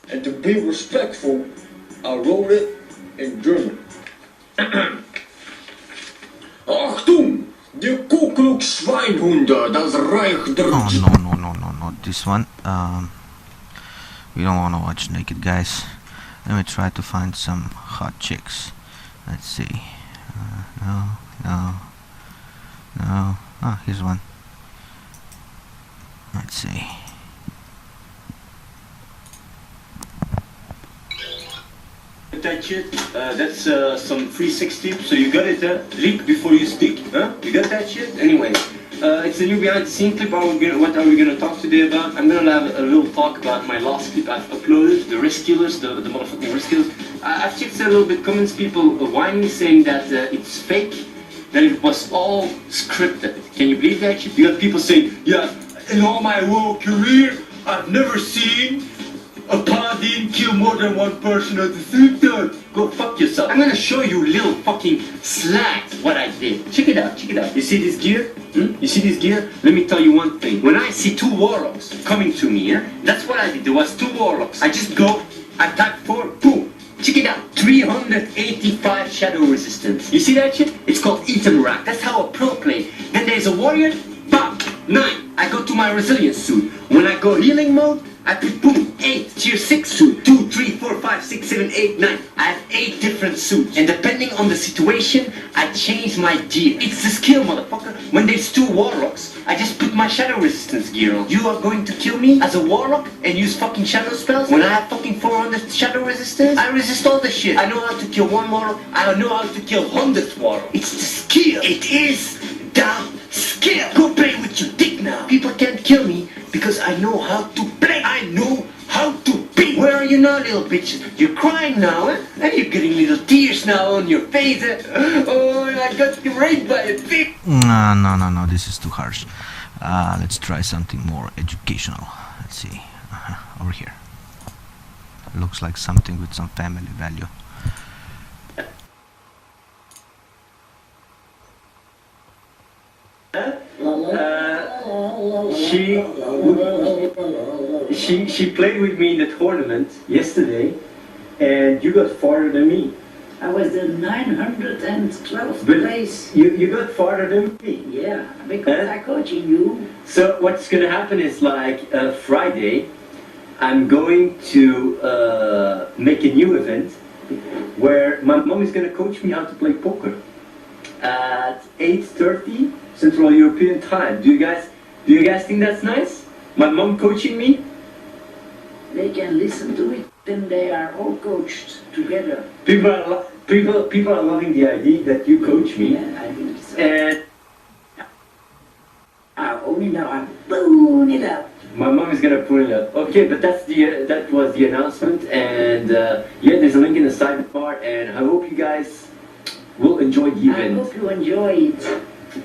And to be respectful, I wrote it in German. Achtung! Die Ku Klux Schweinhunde, das Reich der... Oh, no, not this one. We don't want to watch naked guys. Let me try to find some hot chicks. Let's see. No. Oh, here's one. Let's see. That shit, that's some 360, so you got it, leak before you speak, huh? You got that shit? Anyway, it's a new behind the scene clip. What are we gonna talk today about? I'm gonna have a little talk about my last clip I've uploaded, the risk killers, the motherfucking risk killers. I've checked a little bit comments, people whining, saying that it's fake, that it was all scripted. Can you believe that shit? You got people saying, yeah, in all my whole career, I've never seen a paladin kill more than one person at the same time. Go fuck yourself. I'm gonna show you little fucking slags what I did. Check it out. You see this gear? You see this gear? Let me tell you one thing. When I see two warlocks coming to me, that's what I did. There was two warlocks. I just go, I type 4, boom. Check it out. 385 shadow resistance. You see that shit? It's called item rack. That's how a pro play. Then there's a warrior, bam, 9. I go to my resilience suit. When I go healing mode, I put boom, 8, tier 6 suit, 2, 3, 4, 5, 6, 7, 8, 9. I have 8 different suits. And depending on the situation, I change my gear. It's the skill, motherfucker. When there's two warlocks, I just put my shadow resistance gear on. You are going to kill me as a warlock and use fucking shadow spells? When I have fucking 400 shadow resistance, I resist all the shit. I know how to kill one warlock, I know how to kill 100 warlock. It's the skill. It is the skill. Go play with your dick now. People can't kill me because I know how to play. I know how to be. Where are you now, little bitches? You're crying now, eh? And you're getting little tears now on your face, eh? Oh, I got raped by a pig. No, this is too harsh. Let's try something more educational. Let's see. Over here. Looks like something with some family value. She played with me in the tournament yesterday, and you got farther than me. I was the 912th But place. you got farther than me. Yeah, because I coaching you. So what's gonna happen is like Friday, I'm going to make a new event where my mom is gonna coach me how to play poker at 8:30 Central European time. Do you guys think that's nice? My mom coaching me? They can listen to it, then they are all coached together. People are loving the idea that you coach me. Yeah, I think so. And Only now I'm boom it up. my mom is gonna put it up. Okay, but that was the announcement, and yeah, there's a link in the sidebar, and I hope you guys will enjoy the I event. hope you enjoy it.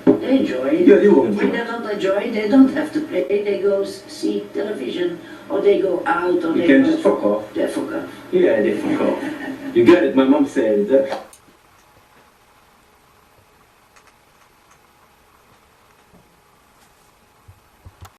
They enjoy it. Yeah, they will enjoy When they don't enjoy it, they don't have to play. They go see television, or they go out, or You they can go... just fuck off. They fuck off. Yeah, they fuck off. You got it, my mom said it.